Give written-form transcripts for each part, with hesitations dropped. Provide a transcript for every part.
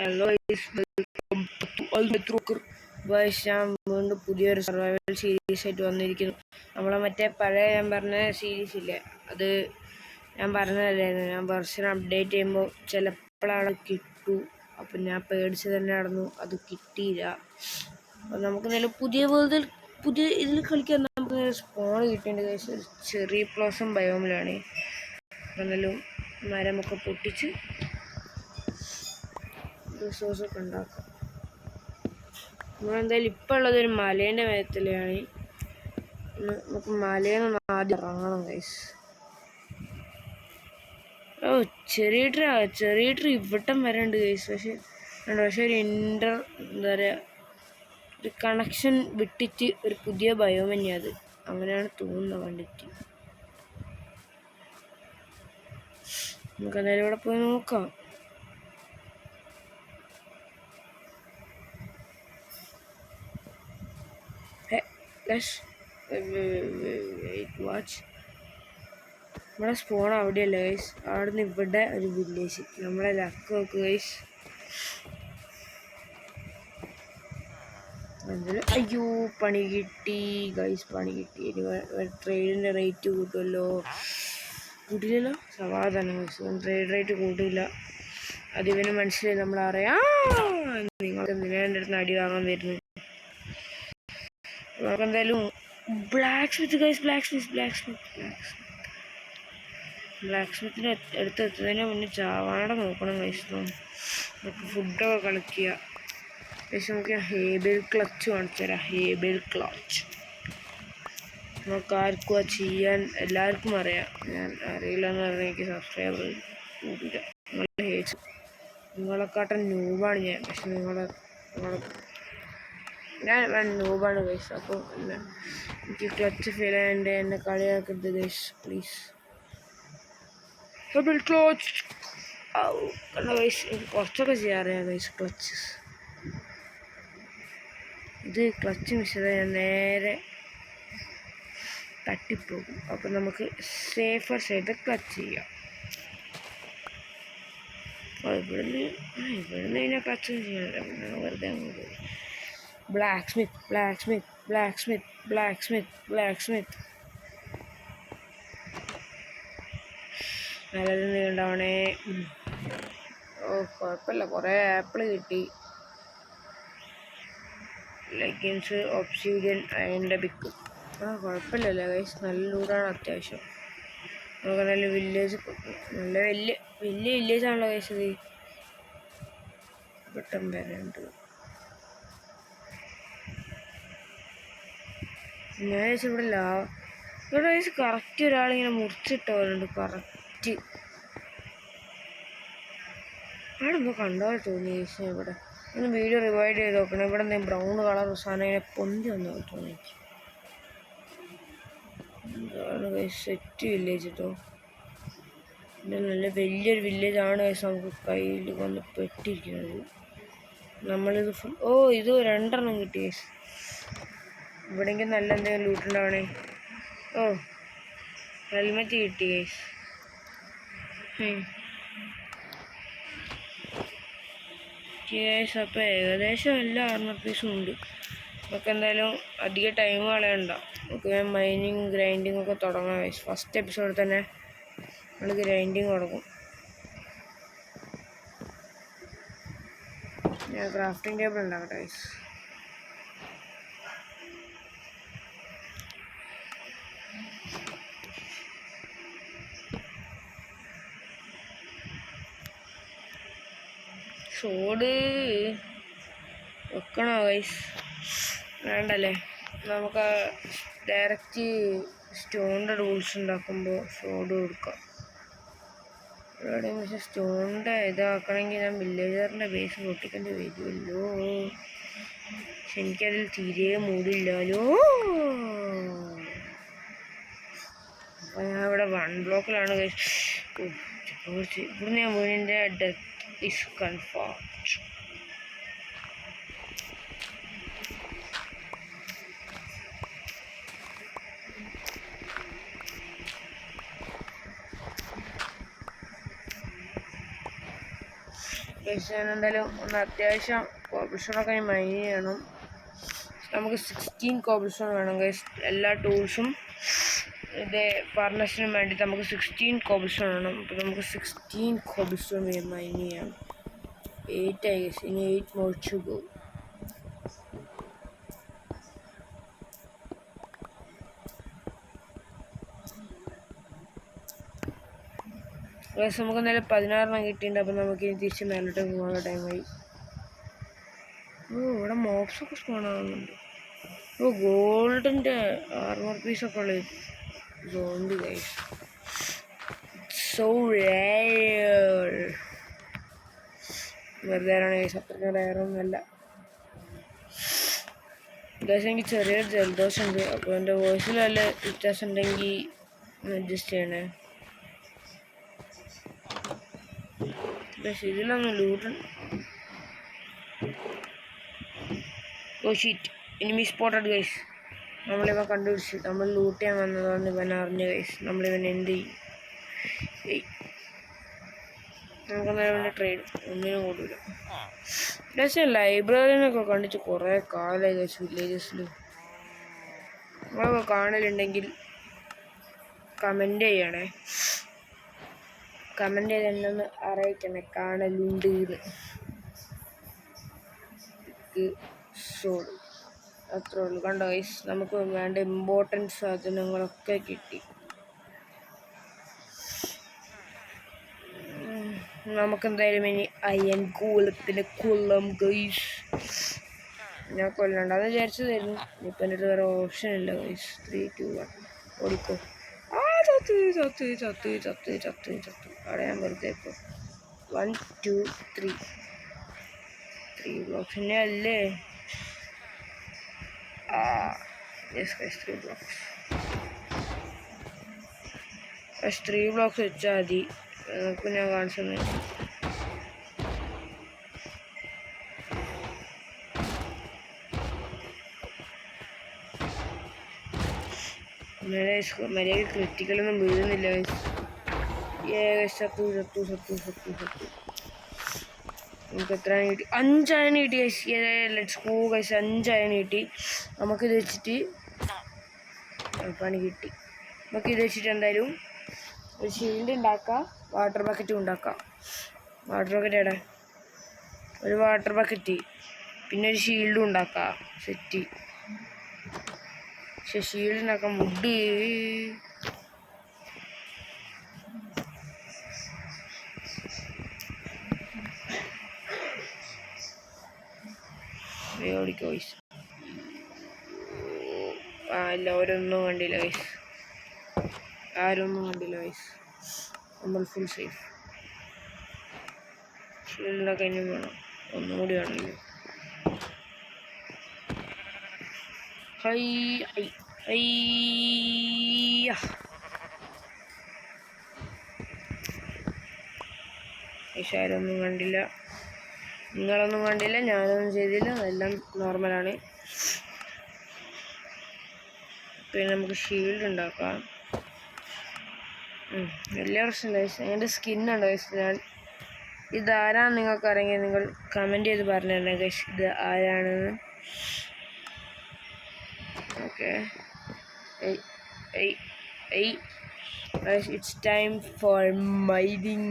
Hello welcome to അൽമെത്രൂക്കർ guys. ഞാൻ വീണ്ടും പുതിയൊരു സർവൈവൽ സീരീസ് ആയിട്ട് വന്നിരിക്കുന്നു. നമ്മളെ മറ്റേ പഴയ ഞാൻ പറഞ്ഞ സീരീസ് ഇല്ലേ, അത് ഞാൻ പറഞ്ഞതല്ലായിരുന്നു. ഞാൻ വെർഷൻ അപ്ഡേറ്റ് ചെയ്യുമ്പോൾ ചിലപ്പോഴാണ് കിട്ടൂ. അപ്പം ഞാൻ പേടിച്ച് തന്നെ നടന്നു, അത് കിട്ടിയില്ല. അപ്പം നമുക്ക് നല്ല പുതിയ ഇതിൽ കളിക്കാൻ നമുക്ക് സ്പോൺ കിട്ടേണ്ട ഗൈസ്. ഒരു ചെറിയ പ്ലോസം ബയോമിലാണ്. എന്നാലും മരമൊക്കെ പൊട്ടിച്ച് റിസോഴ്സൊക്കെ ഉണ്ടാക്കാം. നമ്മളെന്തായാലും ഇപ്പം ഉള്ളത് ഒരു മലേൻ്റെ മേത്തിലാണ്. നമുക്ക് മലയിൽ നിന്ന് ആദ്യം ഇറങ്ങണം ഗൈസ്. ചെറിയ ട്രീ ഇവിട്ടം വരണ്ട് ഗൈസ്. പക്ഷെ ഒരു എന്താ പറയുക, ഒരു കണക്ഷൻ വിട്ടിട്ട് ഒരു പുതിയ ബയോം തന്നെയാണ് അത്. അങ്ങനെയാണ് തോന്നുന്നത് കണ്ടിട്ട്. നമുക്ക് എന്തായാലും ഇവിടെ പോയി നോക്കാം. വാച്ച് നമ്മളെ സ്പോൺ അവിടെയല്ല ഗൈസ്. അവിടെ നിന്ന് ഇവിടെ ഒരു വില്ലേജ്. നമ്മളെ ലക്ക് നോക്ക് ഗൈസ്. അയ്യോ, പണി കിട്ടി ഗൈസ്, പണി കിട്ടി. ട്രേഡിൻ്റെ റേറ്റ് കൂട്ടുമല്ലോ. കൂട്ടില്ലല്ലോ, സമാധാനം ഗൈസ്. ട്രേഡ് റേറ്റ് കൂട്ടില്ല. അതിവന് മനസ്സിലായി. നമ്മളറിയാം നിങ്ങൾക്ക് എന്തിനാ എൻ്റെ അടുത്ത് അടി വാങ്ങാൻ വരുന്നത്. നമുക്കെന്തായാലും ബ്ലാക്ക് സ്മിത്തിൻ്റെ അടുത്തെത്തുന്നതിന് മുന്നേ ചാവാടെ നോക്കണം ഗൈസ്. നമുക്ക് ഫുഡൊക്കെ കളക്ട് ചെയ്യുക. പക്ഷെ നമുക്ക് ഹേബിൾ ക്ലച്ച് കാണിച്ചു തരാം. ഹേബിൾ ക്ലച്ച് നമുക്ക് ആർക്കും അത് ചെയ്യാൻ എല്ലാവർക്കും അറിയാം. ഞാൻ അറിയില്ല എന്ന് പറഞ്ഞാൽ എനിക്ക് സബ്സ്ക്രൈബർ കൂടില്ല. നിങ്ങളെ ഹേച്ച് നിങ്ങളെക്കാട്ടും ന്യൂബാണ് ഞാൻ. പക്ഷെ ഞാൻ ന്യൂബാണ് ഗൈസ്. അപ്പോൾ എനിക്ക് ക്ലച്ച് ഫീൽ ചെയ്യാണ്ട് എന്നെ കളിയാക്കരുത് ഗൈസ്, പ്ലീസ്. ഹേബിൾ ക്ലച്ച് കണ്ട ഗൈസ്, എനിക്ക് കുറച്ചൊക്കെ ചെയ്യാറിയാം ഗൈസ് ക്ലച്ചസ്. ഇത് ക്ലച്ച് മിസ് ചെയ്താൽ ഞാൻ നേരെ തട്ടിപ്പോകും. അപ്പം നമുക്ക് സേഫർ സൈഡ് ക്ലച്ച് ചെയ്യാം. ഇവിടുന്ന് കഴിഞ്ഞാൽ ക്ലച്ചൊന്നും ചെയ്യാനില്ല. പിന്നെ വെറുതെ അങ്ങോട്ട് ബ്ലാക്ക് സ്മിത്ത് നല്ലത് നീണ്ടാവണേ. കുഴപ്പമില്ല, കുറേ ആപ്പിൾ കിട്ടി. ലെഗിൻസ്, ഒബ്സിഡിയൻ, അയൺ ബിക്ക്. കുഴപ്പമില്ലല്ലോ ഗൈസ്, നല്ല ലൂടാണ് അത്യാവശ്യം. നമുക്ക് നല്ല വില്ലേജ്, നല്ല വലിയ വില്ലേജാണല്ലോ ഗൈസ്. ഇത് പെട്ടെന്ന് വരണ്ട്. ഞാൻ ഗൈസ് ഇവിടെ ഗൈസ് കറക്റ്റ് ഒരാളിങ്ങനെ മുറിച്ചിട്ട പോലുണ്ട്. കറക്റ്റ് അവിടെ എന്തോ കണ്ട പോലെ തോന്നി ഗൈസ്. ഇവിടെ ഒന്ന് വീഡിയോ റിവൈഡ് ചെയ്ത് നോക്കണം. ഇവിടെ എന്തെങ്കിലും ബ്രൗൺ കളർ സാധനം ഇങ്ങനെ പൊന്തി വന്നു തോന്നി. എന്താണ് ഗൈസ്, സെറ്റ് വില്ലേജ് കേട്ടോ. ഇത് നല്ല വലിയൊരു വില്ലേജാണ് ഗൈസ്. നമുക്ക് കയ്യിൽ വന്ന് പെട്ടിരിക്കുന്നത്. നമ്മളിത് ഇത് 2 കിട്ടി ഗൈസ്. ഇവിടെയെങ്കിൽ നല്ല എന്തെങ്കിലും ലൂട്ടുണ്ടാവണേ. ഹെൽമെറ്റ് കിട്ടി ഗൈസ്. അപ്പോൾ ഏകദേശം എല്ലാ ആർമർ പീസും ഉണ്ട്. നമുക്ക് എന്തായാലും അധികം ടൈം കളയണ്ട. നമുക്ക് മൈനിങ് ഗ്രൈൻഡിങ് ഒക്കെ തുടങ്ങാം ഗൈസ്. ഫസ്റ്റ് എപ്പിസോഡിൽ തന്നെ നമ്മൾ ഗ്രൈൻഡിങ് തുടങ്ങും. ഞാൻ ക്രാഫ്റ്റിംഗ് ടേബിൾ ഉണ്ടാക്കട്ടെ ഗൈസ്. ഷോഡ് വെക്കണോ ഗൈസ്? വേണ്ടല്ലേ. നമുക്ക് ഡയറക്റ്റ് സ്റ്റോണിൻ്റെ റൂൾസ് ഉണ്ടാക്കുമ്പോൾ ഷോഡ് കൊടുക്കാം. പക്ഷേ സ്റ്റോണിൻ്റെ ഇതാക്കണമെങ്കിൽ ഞാൻ വില്ലേജറിൻ്റെ ബേസ് പൊട്ടിക്കേണ്ടി വരുമല്ലോ. പക്ഷെ എനിക്കതിൽ തീരെ മൂടില്ലല്ലോ. അപ്പോൾ ഞാൻ ഇവിടെ 1 ബ്ലോക്കിലാണ് ഗൈസ്. ഇവിടുന്ന് ഞാൻ വീടിൻ്റെ ഡെത്ത് is confirmed. ഞാൻ എന്തായാലും ഒന്ന് അത്യാവശ്യം കോബിൾസ്റ്റോണൊക്കെ മൈൻ ചെയ്യണം. നമുക്ക് 16 കോബിൾസ്റ്റോൺ വേണം ഗൈസ്. എല്ലാ ടൂൾസും ഇത് ഫർണസിനും വേണ്ടിയിട്ട് നമുക്ക് 16 കോബിൾസ്റ്റോൺ വേണം. അപ്പോൾ നമുക്ക് 16 കോബിൾസ്റ്റോൺ മൈൻ ചെയ്യാം. 8 ആയി ഗൈസ്. ഇനി 8 more to go. ഗൈസ് നമുക്ക് എന്തായാലും 16 കിട്ടിയിട്ടുണ്ട്. അപ്പം നമുക്ക് ഇനി തിരിച്ച് മേലോട്ട് പോകാനുള്ള ടൈമായി. ഇവിടെ മോബ്സൊക്കെ സ്പോൺ ആവുന്നുണ്ട്. ഗോൾഡിൻ്റെ ആർമർ പീസൊക്കെ ഉള്ളത് സോംബി ഗൈസ്. So rare. വെറുതെ ആണ് ഗൈസ്, അത്രയ്ക്ക് റെയറൊന്നുമല്ല ഗൈസ്. എനിക്ക് ചെറിയൊരു ജലദോഷം ഉണ്ട്. അപ്പോൾ എൻ്റെ വോയിസിൽ വല്ല വ്യത്യാസം ഉണ്ടെങ്കിൽ അഡ്ജസ്റ്റ് ചെയ്യണേ ഗൈസ്. ഇതിലൊന്നും loot sheet enemy spotted guys. നമ്മളിവ കണ്ടുപിടിച്ചു. നമ്മൾ ലൂട്ട് ചെയ്യാൻ വന്നതാണ് ഇവൻ അറിഞ്ഞു ഗൈസ്. നമ്മളിവൻ എന്ത് ചെയ്യും? നമുക്കെന്നാലും ട്രേഡ് ഒന്നിനും കൂടില്ല ഗൈസ്. ലൈബ്രറിനൊക്കെ കണ്ടിട്ട് കുറേ കാലമായി ഗൈസ്. വില്ലേജസിൽ നമ്മളൊക്കെ കാണലുണ്ടെങ്കിൽ കമൻറ്റ് ചെയ്യണേ. കമൻറ്റ് ചെയ്ത് എന്നെ ഒന്ന് അറിയിക്കണേ കാണലുണ്ട് എന്ന്. സോൾ അത്രേ ഉള്ളൂ. കണ്ടോ ഗൈസ്, നമുക്ക് വേണ്ട ഇമ്പോർട്ടൻറ്റ് സാധനങ്ങളൊക്കെ കിട്ടി. നമുക്കെന്തായാലും ഇനി അയൺ കൂലത്തിന് കൊല്ലാം ഗൈസ്. ഞാൻ കൊല്ലണ്ട അത് വിചാരിച്ചതായിരുന്നു. ഇപ്പം എൻ്റെ അടുത്ത് വേറെ ഓപ്ഷൻ ഇല്ല ഗൈസ്. 3, 2, 1 ഓടിക്കോ. ചത്ത് ചത്ത് ചത്ത് ചത്ത് ചത്ത് ചത്ത്. അവിടെ ഞാൻ വെറുതെ ഇപ്പോൾ 1, 2, 3 ബ്ലോക്സ് തന്നെ അല്ലേ? Yes guys, 3 blocks. Guys 3 blocks വെച്ചാൽ മതി. നമുക്ക് ഞാൻ കാണിച്ചു തന്നെ. മര്യാദ ക്രിറ്റിക്കലൊന്നും വീഴുന്നില്ല ഗൈസ്. സത്തു സത്തു സത്തു സത്തു സത്തു. നമുക്ക് എത്ര കിട്ടി? 5 അയൺ കിട്ടി guys. Let's go guys. 5 iron കിട്ടി. നമുക്കിത് വെച്ചിട്ട് പണി കിട്ടി. നമുക്കിത് വെച്ചിട്ട് എന്തായാലും ഒരു ഷീൽഡ് ഉണ്ടാക്കാം. വാട്ടർ ബക്കറ്റും ഉണ്ടാക്കാം. വാട്ടർ ബക്കറ്റ് എവിടെ? ഒരു വാട്ടർ ബക്കറ്റ് പിന്നെ ഒരു ഷീൽഡും ഉണ്ടാക്കാം. സെറ്റ്. പക്ഷെ ഷീൽഡ് ഉണ്ടാക്കാൻ വുഡ് ഓടിക്കോ ഗൈസ്. എല്ലാവരൊന്നും കണ്ടില്ല ഗൈസ്. ആരൊന്നും കണ്ടില്ല ഗൈസ്. നമ്മൾ ഫുൾ സേഫ്. ഷീൽഡൊക്കെ ഇനിയും വേണം. ഒന്നും കൂടി വേണമല്ലോ. ആരൊന്നും കണ്ടില്ല. നിങ്ങളൊന്നും കണ്ടില്ല, ഞാനൊന്നും ചെയ്തില്ല. അതെല്ലാം നോർമലാണ്. പിന്നെ നമുക്ക് ഷീൽഡ് ഉണ്ടാക്കാം. വലിയ പ്രശ്നമില്ല ഗൈസ്. എൻ്റെ സ്കിന്നുണ്ട് ഗൈസ്. ഞാൻ ഇതാരാന്ന് നിങ്ങൾക്ക് അറിയെങ്കിൽ നിങ്ങൾ കമൻറ്റ് ചെയ്ത് പറഞ്ഞു തരണം ഗൈസ് ഇത് ആരാണെന്ന്. Okay it's time for mining.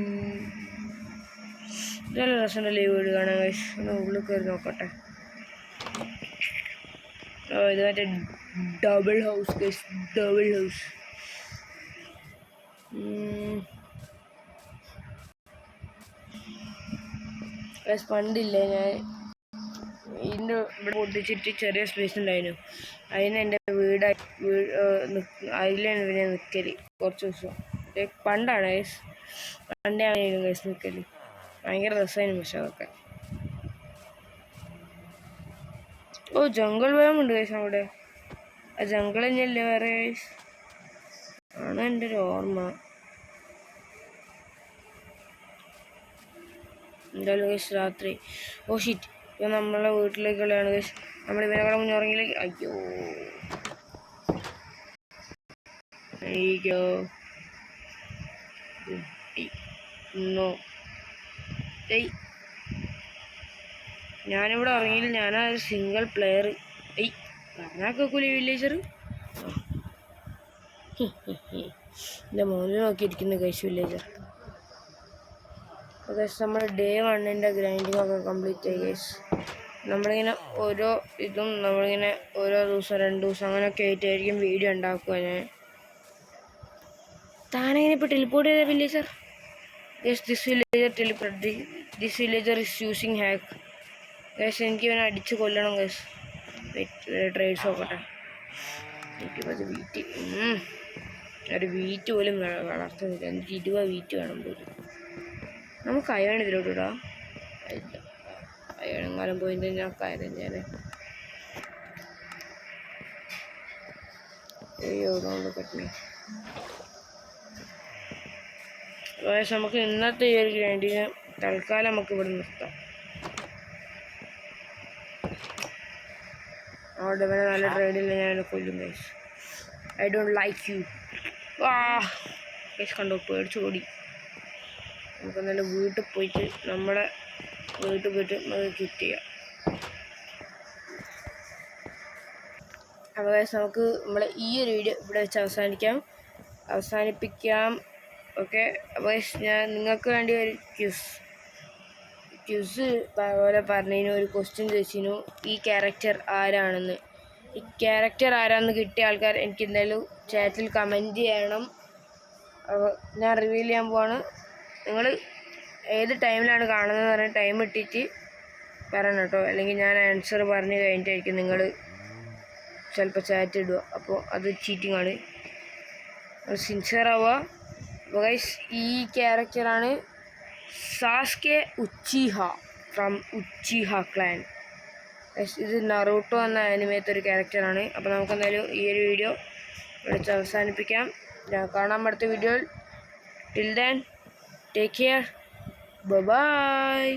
നല്ല രസമുണ്ടല്ലേ ഈ വീട് കാണാൻ ഗൈസ്. ഒന്ന് ഉള്ളിൽ കയറി നോക്കട്ടെ. ഇത് മറ്റേ double house guys. Double house. Guys പണ്ടില്ലേ ഞാൻ ഇതിൻ്റെ ഇവിടെ പൊട്ടിച്ചിട്ട് ചെറിയ സ്പേസ് ഉണ്ടായിരുന്നു. അതിന് എൻ്റെ അതിലാണ് പിന്നെ നിൽക്കൽ കുറച്ച് ദിവസം. പണ്ടാണ് ഗൈസ്. പണ്ടേ ആണെങ്കിലും ഗൈസ് നിൽക്കൽ ഭയങ്കര രസമായിരുന്നു. പക്ഷെ അതൊക്കെ ജംഗിൾ വേമുണ്ട് ഗൈസ് അവിടെ. ആ ജംഗിൾ തന്നെയല്ലേ വേറെ ഗൈസ് ആണ് എൻ്റെ ഒരു ഓർമ്മ. എന്തായാലും ഗൈസ് രാത്രി ഷിറ്റ്. ഇപ്പം നമ്മളെ വീട്ടിലേക്കുള്ളതാണ് ഗൈസ്. നമ്മൾ ഇവനകളെ മുന്നേ ഉറങ്ങിയില്ലെങ്കിൽ അയ്യോ നോ. ഞാനിവിടെ ഇറങ്ങിയില്ല, ഞാനാ സിംഗിൾ പ്ലെയർ. ഏയ് പറഞ്ഞാൽ കേൾക്കൂലേ വില്ലേജർ. എൻ്റെ മോനെ നോക്കിയിരിക്കുന്നു ഗൈസ് വില്ലേജർ. ഗൈസ് നമ്മുടെ ഡേ 1 ഗ്രൈൻഡിങ് ഒക്കെ കംപ്ലീറ്റ് ആയി ഗൈസ്. നമ്മളിങ്ങനെ ഓരോ ഇതും നമ്മളിങ്ങനെ ഓരോ ദിവസം 2 ദിവസം അങ്ങനെയൊക്കെ ആയിട്ടായിരിക്കും വീഡിയോ ഉണ്ടാക്കുക. ഞാൻ താനെങ്ങനെ ഇപ്പോൾ ടെലിപ്പോർട്ട് ചെയ്ത villager? Yes, this villager teleport. This villager is using hack. Guys എനിക്ക് ഇവനെ അടിച്ച് കൊല്ലണം ഗൈസ്. ട്രേഡ്സ് നോക്കട്ടെ. എനിക്കിപ്പോൾ വീറ്റ് ഒരു വീറ്റ് പോലും വളർത്തുന്നില്ല. എനിക്ക് 20 വീറ്റ് വേണം പോലും. നമുക്ക് അയൺ ഇതിലോട്ട് ഇടാം. അയണെങ്ങാനും പോയിട്ട് ഞാൻ കാര്യം ഞാൻ കെട്ടണേ. നമുക്ക് ഇന്നത്തെ ഈ ഒരു ഗ്രൈൻഡിങ് തൽക്കാലം നമുക്ക് ഇവിടെ നിർത്താം. അവിടെ വരെ നല്ല ട്രേഡില്ല, ഞാൻ കൊല്ലും guys. I don't like you. Guys കണ്ടോ പേടിച്ച് ഓടി. നമുക്ക് നല്ല വീട്ടിൽ പോയിട്ട് നമ്മുടെ വീട്ടിൽ പോയിട്ട് നമുക്ക് ക്വിറ്റ് ചെയ്യാം. അപ്പോൾ ഗൈസ് നമുക്ക് നമ്മളെ ഈ ഒരു വീഡിയോ ഇവിടെ വെച്ച് അവസാനിപ്പിക്കാം. ഓക്കെ. അപ്പോൾ ഗൈസ് ഞാൻ നിങ്ങൾക്ക് വേണ്ടി ഒരു ക്യൂസ് പോലെ പറഞ്ഞതിന് ഒരു ക്വസ്റ്റ്യൻ ചോദിച്ചിരുന്നു, ഈ ക്യാരക്ടർ ആരാണെന്ന്. ഈ ക്യാരക്ടർ ആരാണെന്ന് കിട്ടിയ ആൾക്കാർ എനിക്ക് എന്തായാലും ചാറ്റിൽ കമൻറ്റ് ചെയ്യണം. അപ്പോൾ ഞാൻ റിവീൽ ചെയ്യാൻ പോവാണ്. നിങ്ങൾ ഏത് ടൈമിലാണ് കാണുന്നതെന്ന് പറഞ്ഞാൽ ടൈം ഇട്ടിട്ട് പറയണം കേട്ടോ. അല്ലെങ്കിൽ ഞാൻ ആൻസർ പറഞ്ഞ് കഴിഞ്ഞിട്ടായിരിക്കും നിങ്ങൾ ചിലപ്പോൾ ചാറ്റ് ഇടുക. അപ്പോൾ അത് ചീറ്റിംഗ് ആണ്. സിൻസിയർ ആവുക. അപ്പോൾ ഗൈസ് ഈ ക്യാരക്ടറാണ് സാസ്കെ ഉച്ചിഹ ഫ്രം ഉച്ചിഹ ക്ലാൻ. ഇത് നറൂട്ടോ എന്ന ആനിമേത്തെ ഒരു ക്യാരക്ടറാണ്. അപ്പോൾ നമുക്ക് എന്തായാലും ഈ ഒരു വീഡിയോ വിളിച്ച് അവസാനിപ്പിക്കാം. കാണാൻ അടുത്ത വീഡിയോയിൽ. Till then take care. By.